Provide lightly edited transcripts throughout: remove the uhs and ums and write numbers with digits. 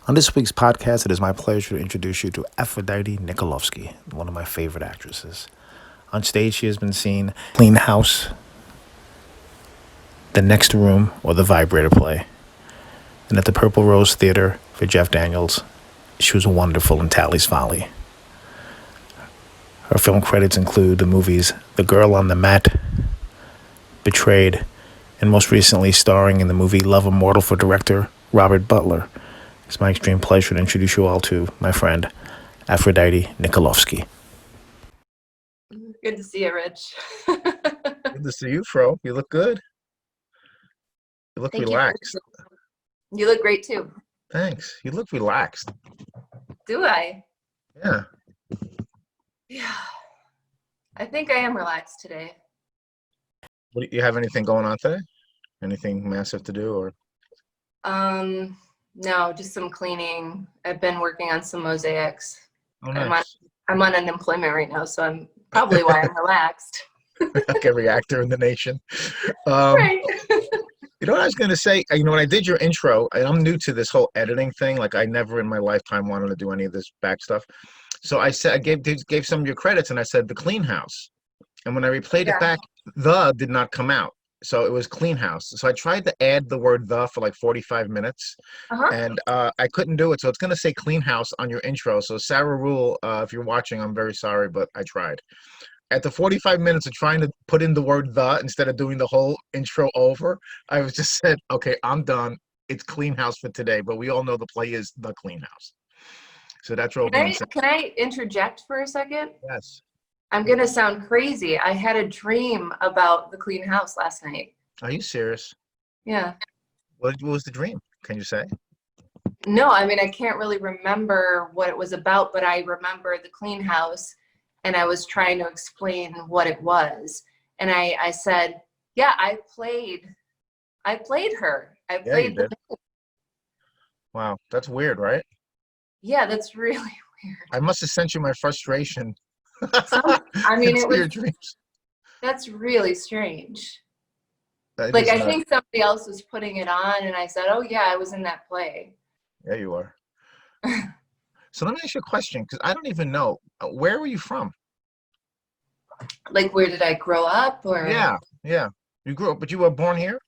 On this week's podcast, it is my pleasure to introduce you to Aphrodite Nikolovsky, one of my favorite actresses. On stage, she has been seen Clean House, The Next Room, or The Vibrator Play. And at the Purple Rose Theater for Jeff Daniels, she was wonderful in Tally's Folly. Her film credits include the movies The Girl on the Mat, Betrayed, and most recently starring in the movie Love Immortal for director Robert Butler. It's my extreme pleasure to introduce you all to my friend, Aphrodite Nikolovsky. Good to see you, Rich. Good to see you, Fro. You look good. You look Thank relaxed. You look great too. Thanks. You look relaxed. Do I? Yeah. Yeah. I think I am relaxed today. What, you have anything going on today? Anything massive to do, or? No, just some cleaning. I've been working on some mosaics. Oh, nice. I'm on unemployment right now, so I'm probably why I'm relaxed. Like every actor in the nation. Right. You know what I was going to say? You know, when I did your intro, and I'm new to this whole editing thing. Like, I never in my lifetime wanted to do any of this back stuff. So I said, I gave some of your credits, and I said the Clean House. And when I replayed it back, the did not come out. So it was Clean House. So I tried to add the word the for like 45 minutes, and I couldn't do it. So it's going to say Clean House on your intro. So Sarah Rule, if you're watching, I'm very sorry, but I tried. At the 45 minutes of trying to put in the word the instead of doing the whole intro over, I was just said, okay, I'm done. It's Clean House for today. But we all know the play is The Clean House. So that drove me insane. Can I interject for a second? Yes. I'm going to sound crazy. I had a dream about the Clean House last night. Are you serious? Yeah. What was the dream? Can you say? No, I mean, I can't really remember what it was about, but I remember the Clean House, and I was trying to explain what it was. And I said, yeah, I played her. I played you did. Wow, that's weird, right? Yeah, that's really weird. I must have sent you my frustration. I mean, it was your dreams. That's really strange. That like, I not... think somebody else was putting it on, and I said, oh, yeah, I was in that play. Yeah, you are. So let me ask you a question, because I don't even know. Where were you from? Like, where did I grow up? Or Yeah. You grew up, but you were born here?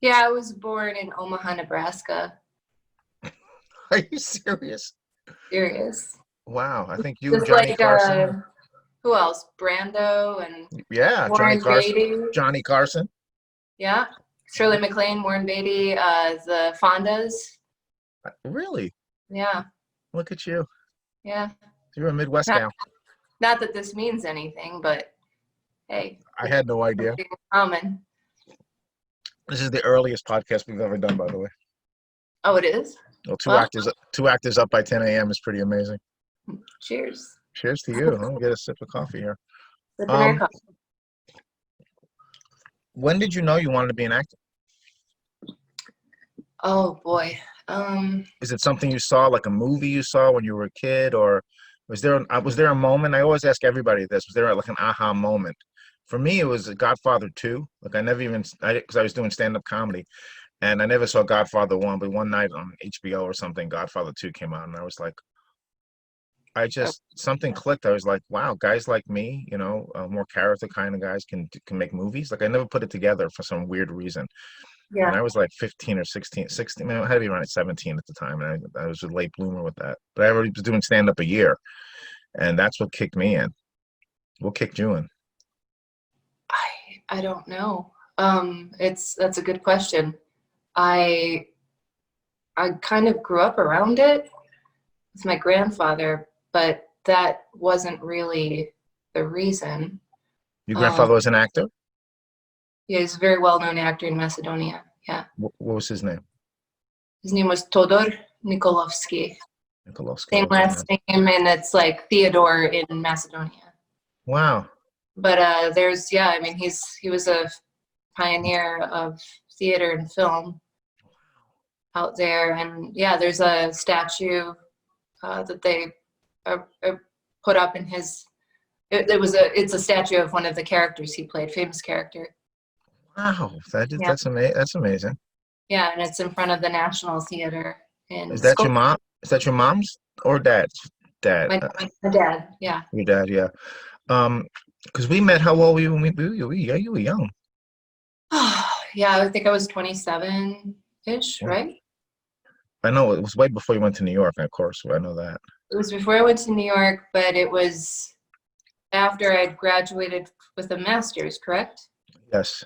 Yeah, I was born in Omaha, Nebraska. Are you serious? Serious. Wow, I think you, just Johnny like, Carson. Who else? Brando and Johnny Carson. Beatty. Johnny Carson. Yeah, Shirley MacLaine, Warren Beatty, the Fondas. Really? Yeah. Look at you. Yeah. You're a Midwest gal. Not that this means anything, but hey. I had no idea. Common. This is the earliest podcast we've ever done, by the way. Oh, it is? Well, two actors up by 10 a.m. is pretty amazing. Cheers. Cheers to you. Let me get a sip of coffee here. Coffee. When did you know you wanted to be an actor? Oh boy. Is it something you saw, like a movie you saw when you were a kid, or was there a moment? I always ask everybody this. Was there like an aha moment? For me, it was Godfather 2. Like, because I was doing stand-up comedy, and I never saw Godfather 1, but one night on HBO or something, Godfather 2 came out, and I was like, something clicked. I was like, wow, guys like me, more character kind of guys can make movies. Like, I never put it together for some weird reason. Yeah. And I was like 15 or 16. I mean, I had to be around 17 at the time, and I was a late bloomer with that. But I already was doing stand-up a year, and that's what kicked me in. What kicked you in? I don't know. That's a good question. I kind of grew up around it with my grandfather, but that wasn't really the reason. Your grandfather was an actor? Yeah, he's a very well-known actor in Macedonia. Yeah. What was his name? His name was Todor Nikolovsky. Nikolovsky. Same last name, and it's like Theodore in Macedonia. Wow. But I mean, he was a pioneer of theater and film out there, and yeah, there's a statue that they put up in his. It's a statue of one of the characters he played, famous character. Wow, that's amazing. Yeah, and it's in front of the National Theater in Is that your Skokie. mom? Is that your mom's or dad's dad? My dad, yeah. Your dad, yeah. Because we met. How old were you when yeah, you were young. Yeah, I think I was 27-ish, Yeah. right? I know it was way before you went to New York, of course. I know that. It was before I went to New York, but it was after I'd graduated with a master's, correct? Yes.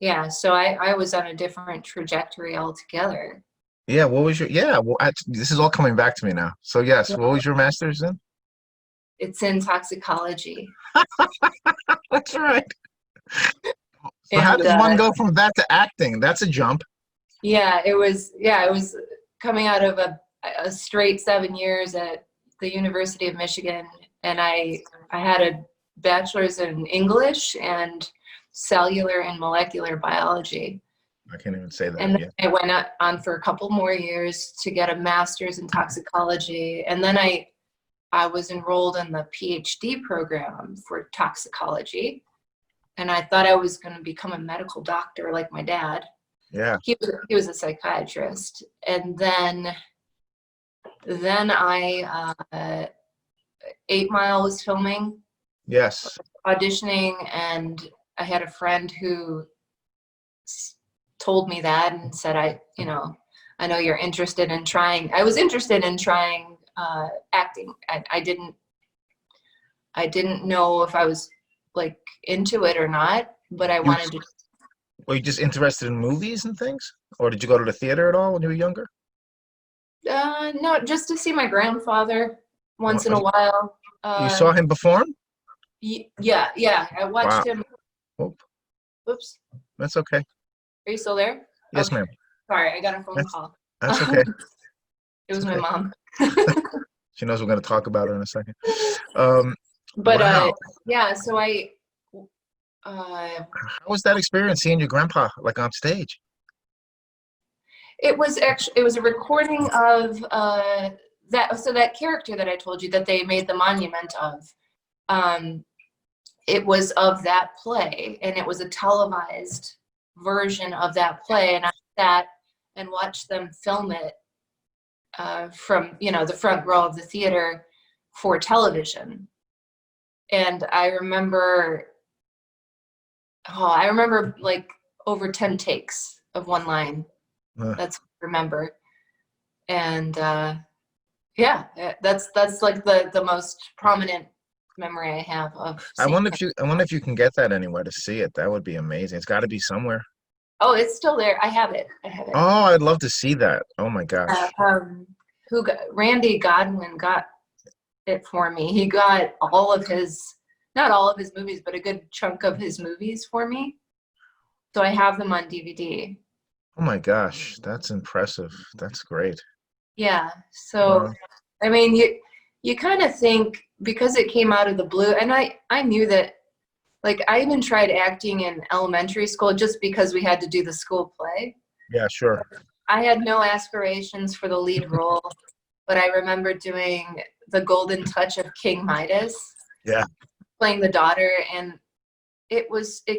Yeah, so I was on a different trajectory altogether. Yeah. What was your? Yeah. Well, this is all coming back to me now. So yes, what was your master's in? It's in toxicology. That's right. So how And does one go from that to acting? That's a jump. yeah, it was coming out of a straight 7 years at the University of Michigan, and I had a bachelor's in English and cellular and molecular biology. I can't even say that. And Yeah. then I went on for a couple more years to get a master's in toxicology, and then I was enrolled in the PhD program for toxicology, and I thought I was going to become a medical doctor like my dad. Yeah. He was a psychiatrist, and then I 8 Mile was filming, Yes. auditioning, and I had a friend who told me that and said, I know you're interested in trying. I was interested in trying acting. I didn't know if I was like into it or not, but I You wanted to. were you just interested in movies and things, or did you go to the theater at all when you were younger? No, just to see my grandfather Well, once in a while. you saw him perform? Yeah. I Wow. watched him. Oop, Oops. that's okay. Are you still there? Yes, Okay. ma'am. Sorry, I got a phone That's call. that's okay. It was It's my okay. mom. She knows we're going to talk about her in a second. But Wow. yeah, so How was that experience seeing your grandpa like on stage? it was a recording of that character that I told you that they made the monument of. It was of that play, and it was a televised version of that play, and I sat and watched them film it from the front row of the theater for television. And I remember like over 10 takes of one line. Uh, That's what I remember. And yeah, that's like the most prominent memory I have of I seeing wonder him. I wonder if you can get that anywhere to see it. That would be amazing. It's got to be somewhere. Oh, it's still there. I have it. Oh, I'd love to see that. Oh my gosh. Randy Godwin got it for me. He got not all of his movies, but a good chunk of his movies for me. So I have them on DVD. Oh my gosh, that's impressive. That's great. Yeah. So, Wow. I mean, you kind of think because it came out of the blue, and I knew that, like, I even tried acting in elementary school just because we had to do the school play. Yeah, sure. I had no aspirations for the lead role, but I remember doing the golden touch of King Midas, Yeah. playing the daughter, and it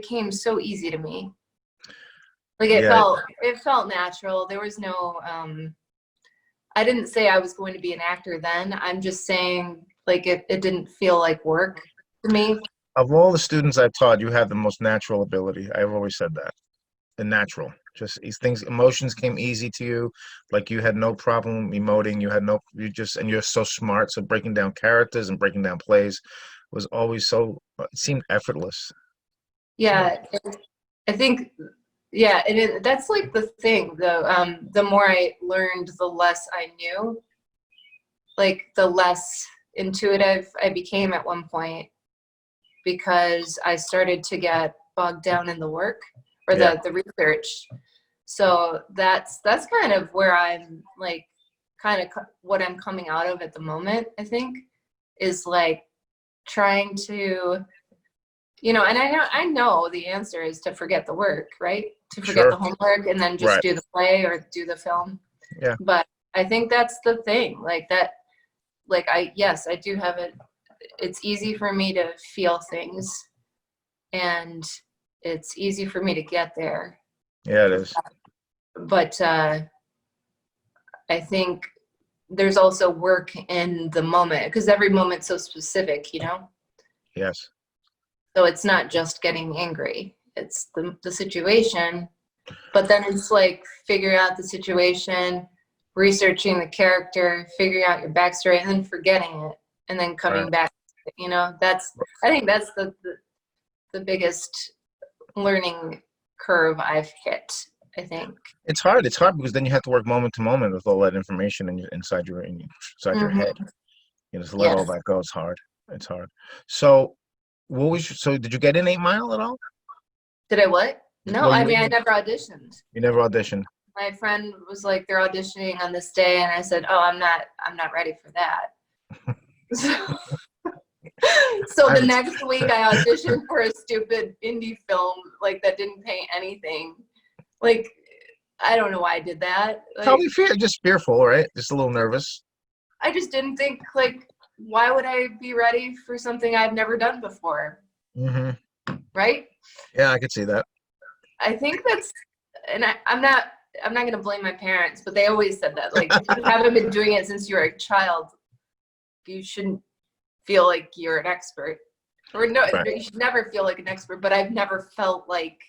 came so easy to me. Like it Yeah. felt natural. There was no I didn't say I was going to be an actor then. I'm just saying like it didn't feel like work to me. Of all the students I've taught, you have the most natural ability. I've always said that. The natural. Just these things, emotions came easy to you. Like you had no problem emoting. And you're so smart. So breaking down characters and breaking down plays was always it seemed effortless. Yeah, I think yeah, and that's like the thing though. The more I learned, the less I knew. Like the less intuitive I became at one point because I started to get bogged down in the work or Yeah. the research. So that's kind of where I'm like kind of what I'm coming out of at the moment, I think, is like trying to and I know the answer is to forget the work, right? To forget Sure. the homework and then just Right. do the play or do the film. Yeah. But I think that's the thing. Like that I do have it. It's easy for me to feel things and it's easy for me to get there. Yeah, it is. But I think there's also work in the moment because every moment's so specific, you know? Yes. So it's not just getting angry, it's the situation, but then it's like figuring out the situation, researching the character, figuring out your backstory, and then forgetting it, and then coming Right. back. You know, I think that's the biggest learning curve I've hit, I think. It's hard. It's hard because then you have to work moment to moment with all that information inside your head. Mhm. You know, to let all Yes. that go. It's hard. It's hard. So, so did you get in 8 Mile at all? Did I what? No, Well, I mean, I never auditioned. you never auditioned. My friend was like, they're auditioning on this day, and I said, oh, I'm not ready for that. So the next week I auditioned for a stupid indie film like that didn't pay anything. Like, I don't know why I did that. Like, Probably just fearful, right? Just a little nervous. I just didn't think, like, why would I be ready for something I've never done before? Hmm. Right? Yeah, I could see that. I think that's, and I'm not gonna blame my parents, but they always said that. Like, if you haven't been doing it since you were a child, you shouldn't feel like you're an expert. Or no, Right. you should never feel like an expert, but I've never felt like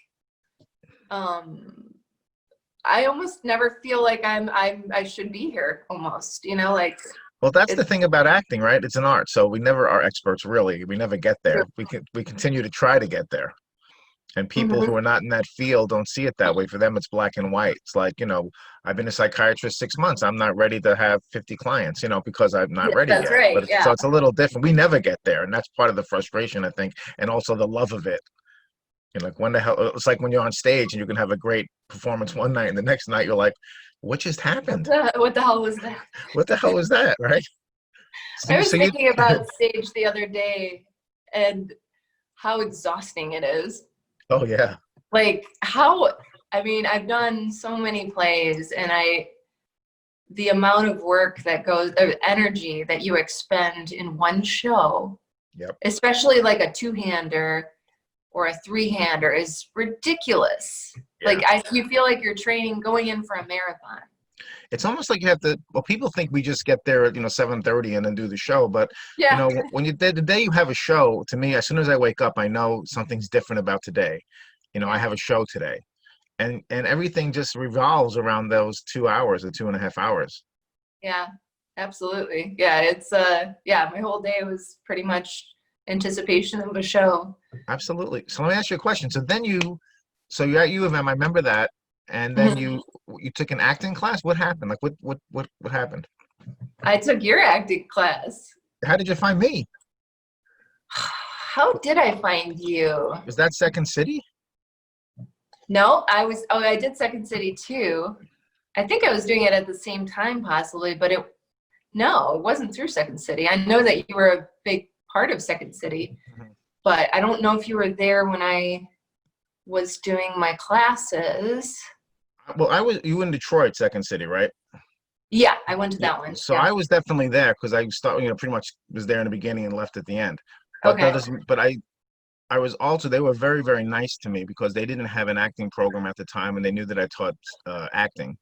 I almost never feel like I should be here almost, you know, like Well, that's the it's thing about acting, right? It's an art, so we never are experts, really. We never get there. We continue to try to get there. And people Mhm. who are not in that field don't see it that way. For them, it's black and white. It's like, I've been a psychiatrist 6 months. I'm not ready to have 50 clients, because I'm not Yeah, ready that's yet. right. But Yeah. so it's a little different. We never get there, and that's part of the frustration, I think, and also the love of it. Like when the hell? It's like when you're on stage and you can have a great performance one night, and the next night you're like, "What just happened? What the hell was that? What the hell was that?" Right? So I you, was so you, thinking about stage the other day and how exhausting it is. oh yeah, Like I mean, I've done so many plays and the amount of work that goes, of energy that you expend in one show, yep. especially like a two-hander or a three-hander is ridiculous. Yeah. Like you feel like you're training going in for a marathon. It's almost like you have to. Well, people think we just get there at 7:30 and then do the show, but Yeah. when the day you have a show, to me, as soon as I wake up, I know something's different about today. I have a show today, and everything just revolves around those 2 hours or 2.5 hours. Yeah, absolutely. Yeah, it's yeah, my whole day was pretty much anticipation of a show. Absolutely. So let me ask you a question. So you're at U of M. I remember that, and then Mhm. you took an acting class. What happened? Like what happened? I took your acting class. How did you find me? How did I find you? Was that Second City? No, I did Second City too. I think I was doing it at the same time possibly, but no, it wasn't through Second City. I know that you were a big part of Second City, Mhm. but I don't know if you were there when I was doing my classes. Well, you in Detroit, Second City, right? Yeah, I went to Yeah. that one. So Yeah. I was definitely there because I started, pretty much was there in the beginning and left at the end. But that Okay. doesn't. But I was also. They were very, very nice to me because they didn't have an acting program at the time, and they knew that I taught acting.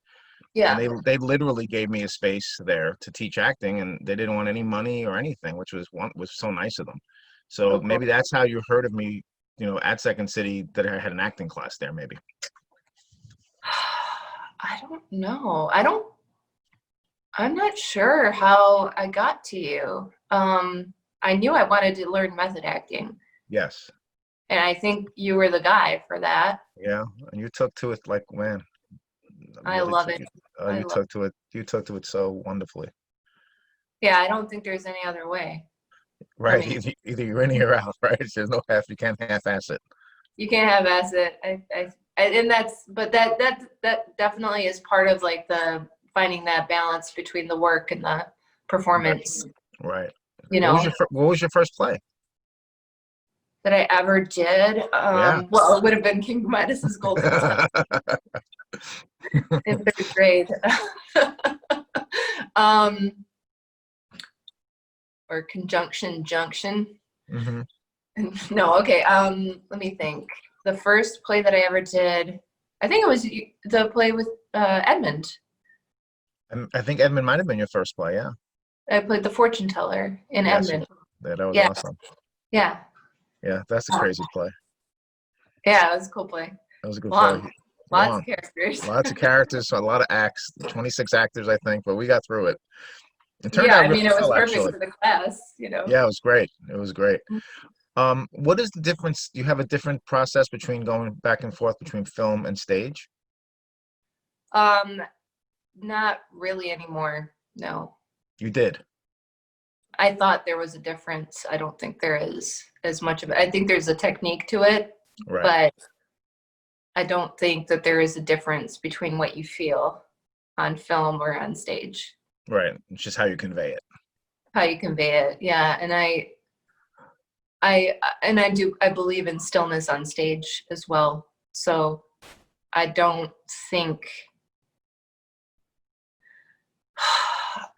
And Yeah. they literally gave me a space there to teach acting, and they didn't want any money or anything, which was so nice of them. So Oh, cool. maybe that's how you heard of me, at Second City, that I had an acting class there. Maybe. I don't know. I'm not sure how I got to you. I knew I wanted to learn method acting, Yes. and I think you were the guy for that. Yeah. And you took to it like, man. I Really love took it. it. I You love took to it. You took to it so wonderfully. Yeah, I don't think there's any other way for Right. me. Either you're in or you're out. Right. There's no half. You can't half-ass it. You can't have asset. And but that definitely is part of like the finding that balance between the work and the performance, Right. you What was know, What was your first play? that I ever did. Yeah. Well, it would have been King Midas's Golden Son in third grade. um, or Conjunction Junction. Hmm. No, okay. Let me think. The first play that I ever did, I think it was the play with Edmund. I think Edmund might have been your first play. Yeah. I played the fortune teller in Yes. Edmund. Yeah, that was Yeah, awesome. yeah, Yeah, that's a crazy play. yeah. It was a cool play. That was a good play. Long, lots Long. of characters. Lots of characters, so a lot of acts, 26 actors, I think, but we got through it. It turned Yeah, out I really mean, it was well, perfect actually. for the class, you know. Yeah, it was great. It was great. What is the difference? Do you have a different process between going back and forth between film and stage? Um, Not really anymore. No. You did. I thought there was a difference. I don't think there is as much of it. I think there's a technique to it, Right. but I don't think that there is a difference between what you feel on film or on stage. Right. It's just how you convey it. How you convey it. Yeah. And I believe in stillness on stage as well. So I don't think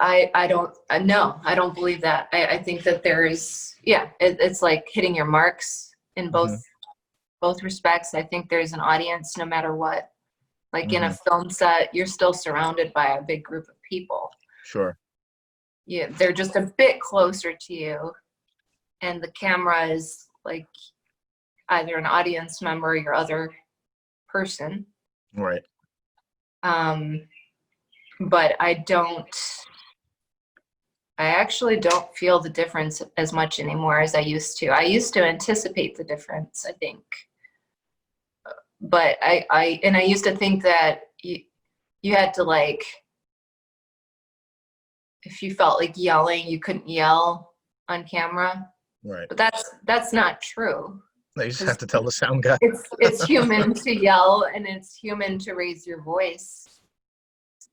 no, I don't believe that. I think that there is, yeah, it's like hitting your marks in both respects. I think there's an audience no matter what. Like in a film set, you're still surrounded by a big group of people. Sure. Yeah, they're just a bit closer to you, and the camera is like either an audience member or your other person. Right. But I actually don't feel the difference as much anymore as I used to. I used to anticipate the difference, I think. But I used to think that you had to, like, if you felt like yelling, you couldn't yell on camera. Right. But that's not true. No, you just have to tell the sound guy. It's human to yell, and it's human to raise your voice.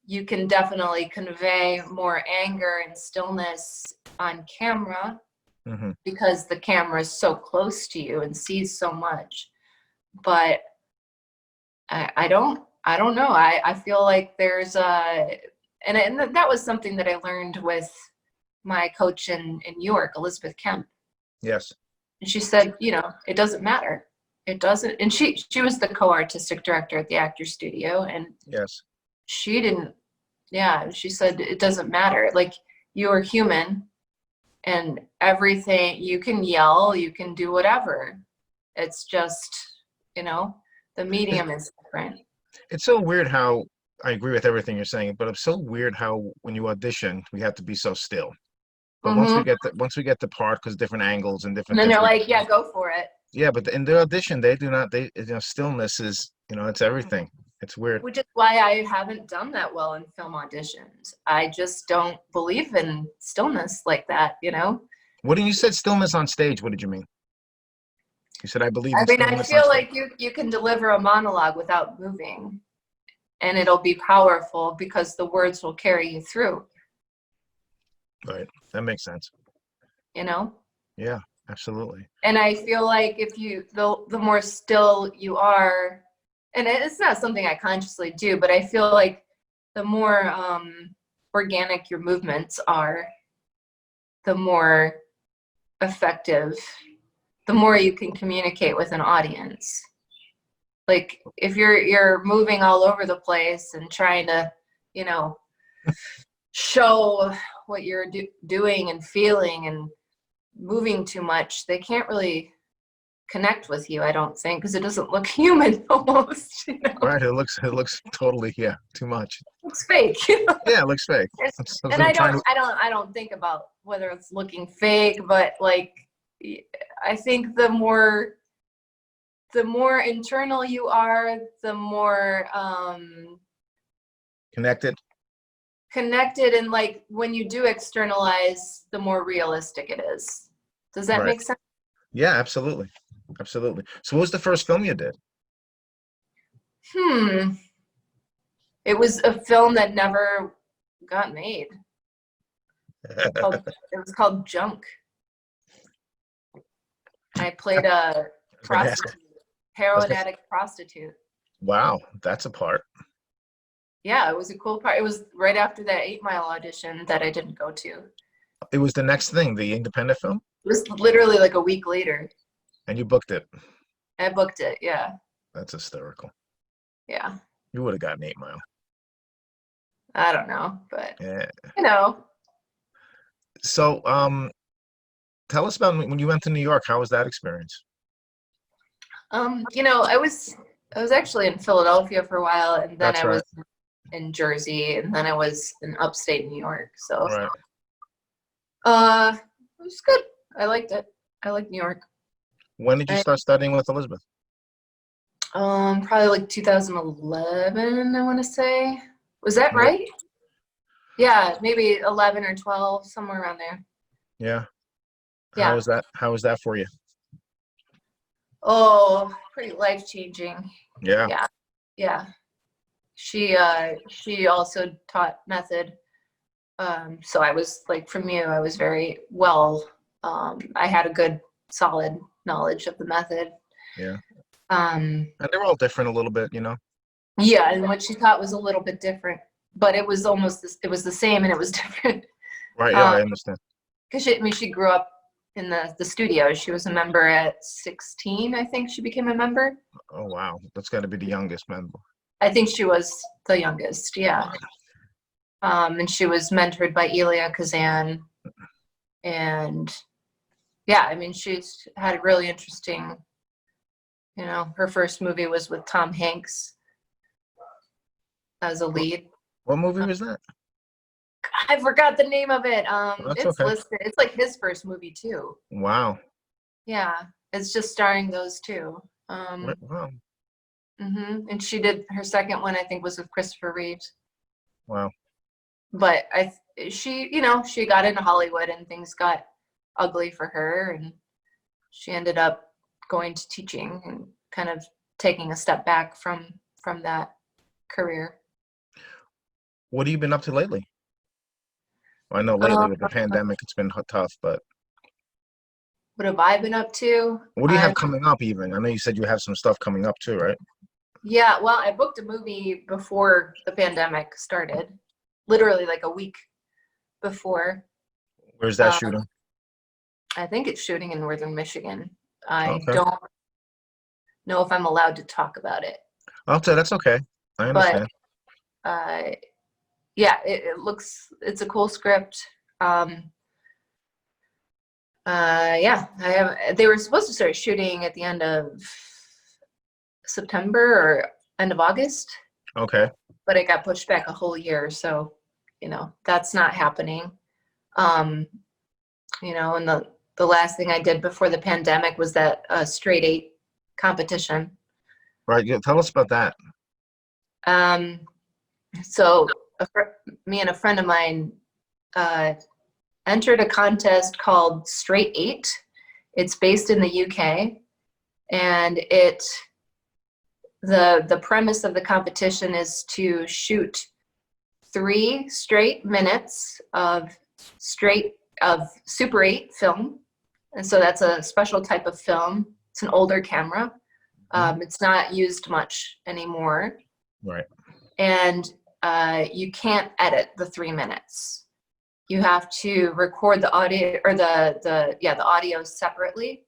You can definitely convey more anger and stillness on camera because the camera is so close to you and sees so much. But I don't know. I feel like there's and that was something that I learned with my coach in New York, Elizabeth Kemp. Yes. And she said, you know, it doesn't matter. It doesn't. And she was the co-artistic director at the Actors Studio, and Yes. she didn't. Yeah, she said it doesn't matter. Like, you are human, and everything, you can yell, you can do whatever. It's just, you know, the medium is different. It's so weird how I agree with everything you're saying, but it's so weird how when you audition, we have to be so still. But once we get the part, because different angles and different And then things, they're like, yeah, go for it. yeah, but in the audition, they do not. They, you know, stillness is, you know, it's everything. It's weird. Which is why I haven't done that well in film auditions. I just don't believe in stillness like that, you know? What did you said stillness on stage? What did you mean? You said I believe in I mean, I stillness feel on like you can deliver a monologue without moving, and it'll be powerful because the words will carry you through, Right. That makes sense. you know? Yeah, absolutely. And I feel like if the more still you are, and it's not something I consciously do, but I feel like the more organic your movements are, the more effective, the more you can communicate with an audience. Like, if you're moving all over the place and trying to, you know, show what you're doing and feeling and moving too much, they can't really connect with you, I don't think, because it doesn't look human almost, you know? Right. It looks totally, yeah, too much. It looks fake. Yeah, it looks fake. And I don't think about whether it's looking fake, but like, I think the more internal you are, the more connected. And like, when you do externalize, the more realistic it is. Does that make sense? Yeah, absolutely. Absolutely. So what was the first film you did? It was a film that never got made. It was called Junk. I played a prostitute, heroin addict prostitute. Wow, that's a part. Yeah, it was a cool part. It was right after that 8 Mile audition that I didn't go to. It was the next thing, the independent film? It was literally like a week later. And you booked it? I booked it, yeah. That's hysterical. Yeah. You would have gotten 8 Mile. I don't know, but Yeah. you know, So, tell us about when you went to New York. How was that experience? you know, I was actually in Philadelphia for a while, and then That's I was right. in Jersey, and then I was in upstate New York. So, Right. it was good. I liked it. I like New York. When did you I, start studying with Elizabeth? probably like 2011, I want to say. Was that What? right? Yeah, maybe 11 or 12, somewhere around there. Yeah. How Yeah. was that? How was that for you? Oh, pretty life-changing. Yeah. Yeah. Yeah. She also taught method. So I was like from you, I was very well, I had a good solid knowledge of the method. Yeah. Um, And they're all different a little bit, you know? yeah, and what she taught was a little bit different, but it was almost it was the same and it was different. Right. Yeah, Um, I understand. because I mean she grew up in the studio. She was a member at 16, I think she became a member. Oh, wow. That's got to be the youngest member. I think she was the youngest, yeah. And she was mentored by Elia Kazan. And yeah, I mean, she's had a really interesting, you know, her first movie was with Tom Hanks as a lead. What movie was that? I forgot the name of it. Well, that's It's okay. listed. It's like his first movie too. Wow. Yeah, it's just starring those two. Wow. And she did her second one, I think, was with Christopher Reeves. Wow. But she, you know, she got into Hollywood and things got ugly for her, and she ended up going to teaching and kind of taking a step back from that career. What have you been up to lately? I know lately Um, with the pandemic, it's been tough, but what have I been up to? what do you have coming up even? I know you said you have some stuff coming up too, right? Yeah, well, I booked a movie before the pandemic started, literally like a week before. Where's that Uh, shooting? I think it's shooting in northern Michigan. I Okay. don't know if I'm allowed to talk about it, I'll tell that's okay. I but understand. uh, yeah, it's a cool script. Um, yeah, they were supposed to start shooting at the end of September or end of August, Okay. but it got pushed back a whole year. So, you know, that's not happening. Um, you know, and the last thing I did before the pandemic was that straight eight competition. Right. Yeah, tell us about that. Um, so me and a friend of mine uh, entered a contest called Straight Eight. It's based in the UK, and the premise of the competition is to shoot 3 straight minutes of Super 8 film. And so that's a special type of film. It's an older camera. It's not used much anymore. Right. And you can't edit the 3 minutes. You have to record the audio or the audio separately.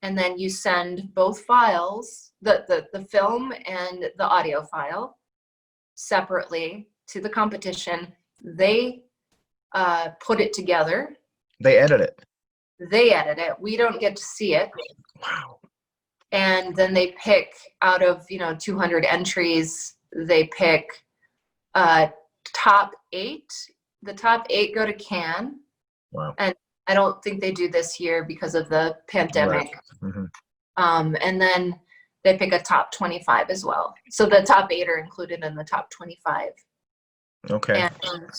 And then you send both files, the film and the audio file, separately to the competition. They put it together. They edit it. They edit it. We don't get to see it. Wow. And then they pick out of 200 entries. They pick top 8. The top 8 go to Cannes. Wow. And I don't think they do this year because of the pandemic. Right. Mm-hmm. And then they pick a top 25 as well. So the top 8 are included in the top 25. Okay. And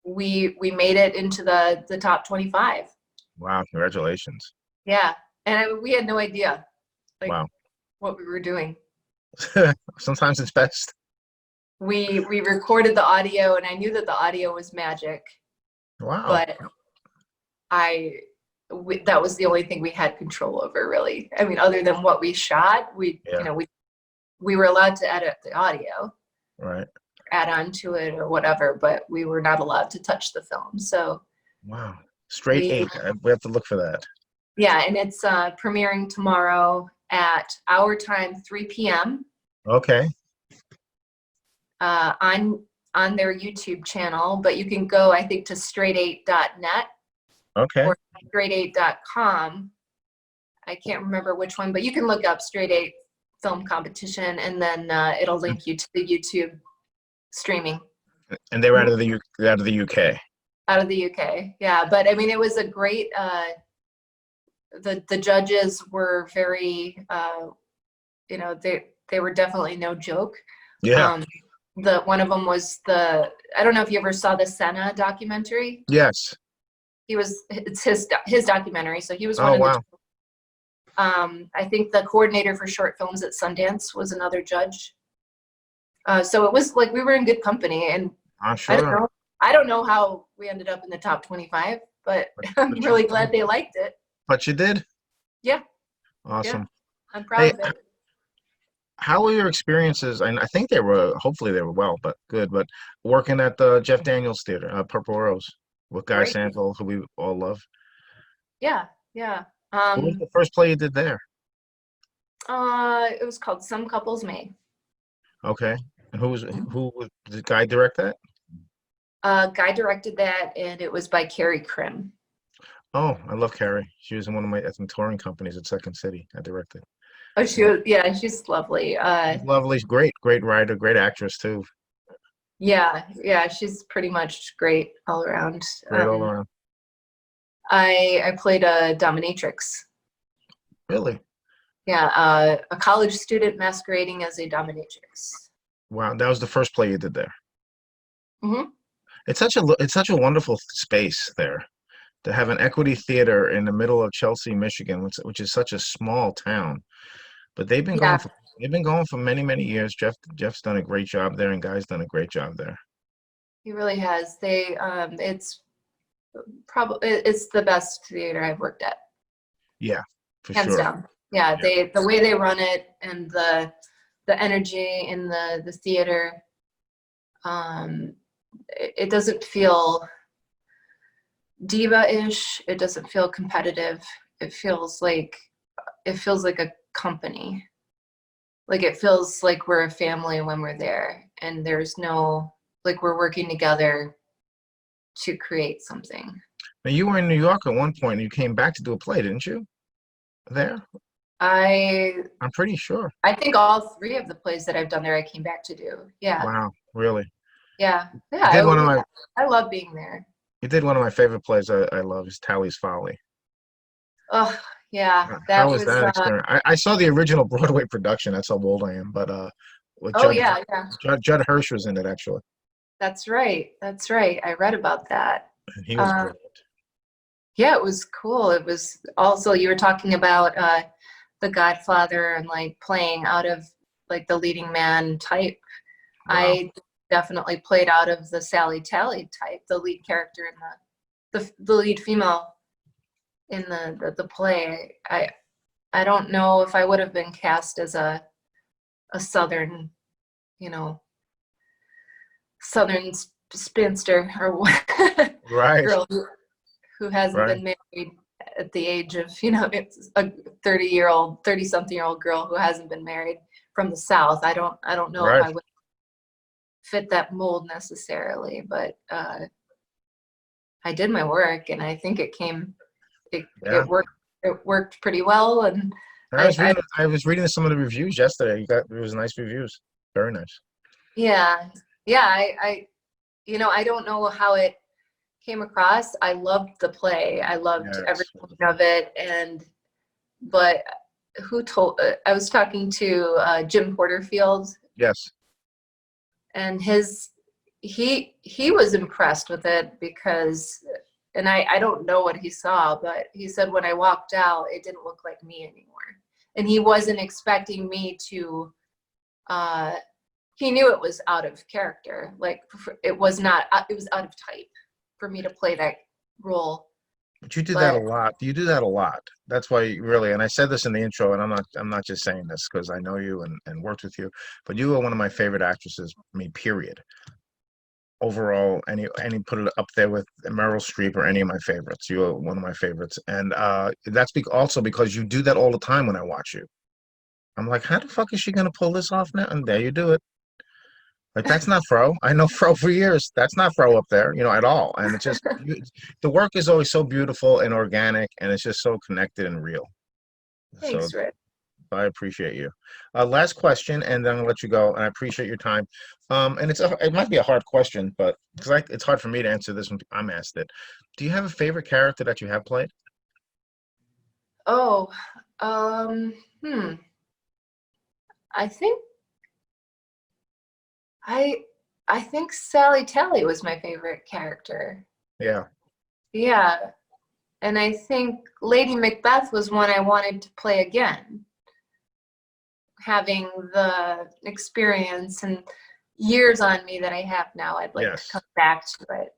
we made it into the top 25. Wow. Congratulations. Yeah. And we had no idea Wow. what we were doing. Sometimes it's best. We recorded the audio, and I knew that the audio was magic, Wow. but that was the only thing we had control over, really. I mean, other than what we shot, we were allowed to edit the audio, Right. add on to it or whatever, but we were not allowed to touch the film. So Wow. Straight 8. We have to look for that. yeah, and it's premiering tomorrow at our time, 3 p.m. Okay. on on their YouTube channel, but you can go, I think, to straight8.net Okay. or straight8.com. I can't remember which one, but you can look up Straight 8 Film Competition, and then it'll link you to the YouTube streaming. And they're out of the UK. Out of the UK, yeah. But I mean, it was a great. The judges were very, you know, they were definitely no joke. Yeah. One of them was I don't know if you ever saw the Senna documentary. Yes. It's his documentary, so he was one Oh, of the. wow. I think the coordinator for short films at Sundance was another judge. So it was like we were in good company, and I'm I don't sure. know. I don't know how we ended up in the top 25, but I'm But really glad they liked it. But you did? Yeah, Awesome. I'm proud Hey, of it. how were your experiences? And I think hopefully they were well, but good. But working at the Jeff Daniels Theater, Purple Rose, with Guy Great. Santel, who we all love. Yeah. What was the first play you did there? It was called Some Couples May. Okay. And did Guy direct that? Guy directed that, and it was by Carrie Krim. Oh, I love Carrie. She was in one of my touring companies at Second City. I directed. Oh, she's lovely. She's lovely, great writer, great actress too. Yeah, she's pretty much great all around. Great all around. I played a dominatrix. Really? Yeah, a college student masquerading as a dominatrix. Wow, that was the first play you did there. Mm-hmm. It's such a wonderful space there to have an equity theater in the middle of Chelsea, Michigan, which is such a small town. But they've been going for many years. Jeff's done a great job there, and Guy's done a great job there. He really has. It's the best theater I've worked at. Yeah, for Hands sure. down. Yeah, the way they run it and the energy in the theater, it doesn't feel diva-ish. It doesn't feel competitive. It feels like a company. Like it feels like we're a family when we're there, and there's no, like, we're working together to create something. Now you were in New York at one point, and you came back to do a play, didn't you? There? I'm pretty sure. I think all three of the plays that I've done there I came back to do. Yeah. Wow, really? Yeah. I love being there. You did one of my favorite plays I love is Tally's Folly. Oh, yeah. How was that experience? I saw the original Broadway production. That's how old I am. But with Judd Hirsch was in it, actually. That's right. I read about that. And he was brilliant. Yeah, it was cool. It was also, you were talking about The Godfather and like playing out of like the leading man type. Wow. I definitely played out of the Sally Tally type, the lead character in the lead female in the play. I don't know if I would have been cast as a Southern, Southern spinster or what, right. girl who hasn't been married at the age of, it's a 30-something-year-old girl who hasn't been married from the South. I don't know if I would fit that mold necessarily, but I did my work, and I think it worked pretty well. And I was reading some of the reviews yesterday. It was nice reviews. Very nice. Yeah. I don't know how it came across. I loved the play. I loved everything of it. But I was talking to Jim Porterfield. Yes. And he was impressed with it because, and I don't know what he saw, but he said when I walked out, it didn't look like me anymore. And he wasn't expecting me to, he knew it was out of character. Like it was out of type for me to play that role. But you do that a lot. You do that a lot. That's why you really, and I said this in the intro, and I'm not just saying this because I know you and worked with you, but you are one of my favorite actresses, period. Overall, any put it up there with Meryl Streep or any of my favorites. You are one of my favorites. And that's also because you do that all the time when I watch you. I'm like, how the fuck is she going to pull this off now? And there you do it. Like that's not fro. I know fro for years. That's not fro up there, at all. And it's just the work is always so beautiful and organic, and it's just so connected and real. So Thanks, Rich. I appreciate you. Last question, and then I'll let you go. And I appreciate your time. And it might be a hard question, but because it's hard for me to answer this when I'm asked it. Do you have a favorite character that you have played? Oh, um, hmm. I think I I think Sally Talley was my favorite character. Yeah. Yeah, and I think Lady Macbeth was one I wanted to play again, having the experience and years on me that I have now. I'd like to Yes. come back to it.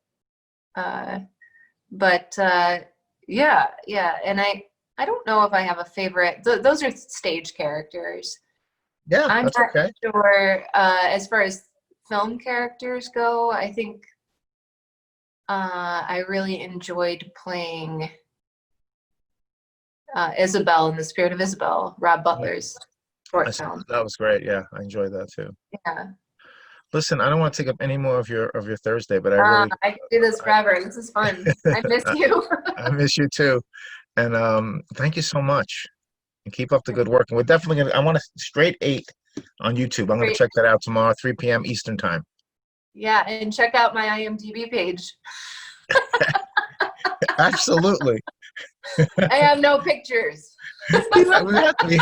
Uh, but yeah, yeah, and I don't know if I have a favorite. Those are stage characters. Yeah, I'm that's not okay. sure as far as film characters go. I think I really enjoyed playing Isabel in The Spirit of Isabel, Rob Butler's short film. That was great. Yeah, I enjoyed that too. Yeah. Listen, I don't want to take up any more of your Thursday, but I really I could do this forever. This is fun. I miss you. I miss you too. And thank you so much. And keep up the good work. And we're definitely gonna I want a straight 8 on YouTube. I'm gonna Great. check that out tomorrow, 3 p.m. Eastern time. Yeah, and check out my IMDb page. Absolutely. I have no pictures. We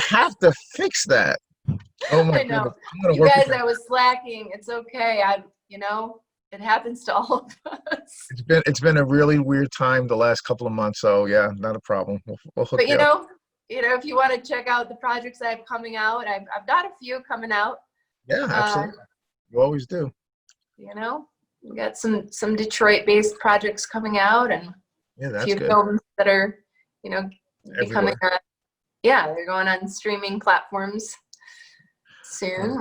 have to fix that. Oh my I know. goodness. I'm gonna You work guys, with I was slacking. It's okay. It happens to all of us. it's been a really weird time the last couple of months, so yeah, not a problem. We'll hook But you up. if you want to check out the projects I have coming out, I've got a few coming out. Yeah, absolutely. You always do. We got some Detroit-based projects coming out, and Yeah, a that's few good. films that are, becoming Everywhere. yeah, they're going on streaming platforms soon.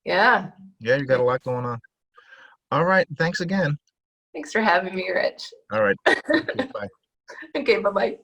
Yeah. Yeah, you got a lot going on. All right. Thanks again. Thanks for having me, Rich. All right. Bye. Okay, bye-bye.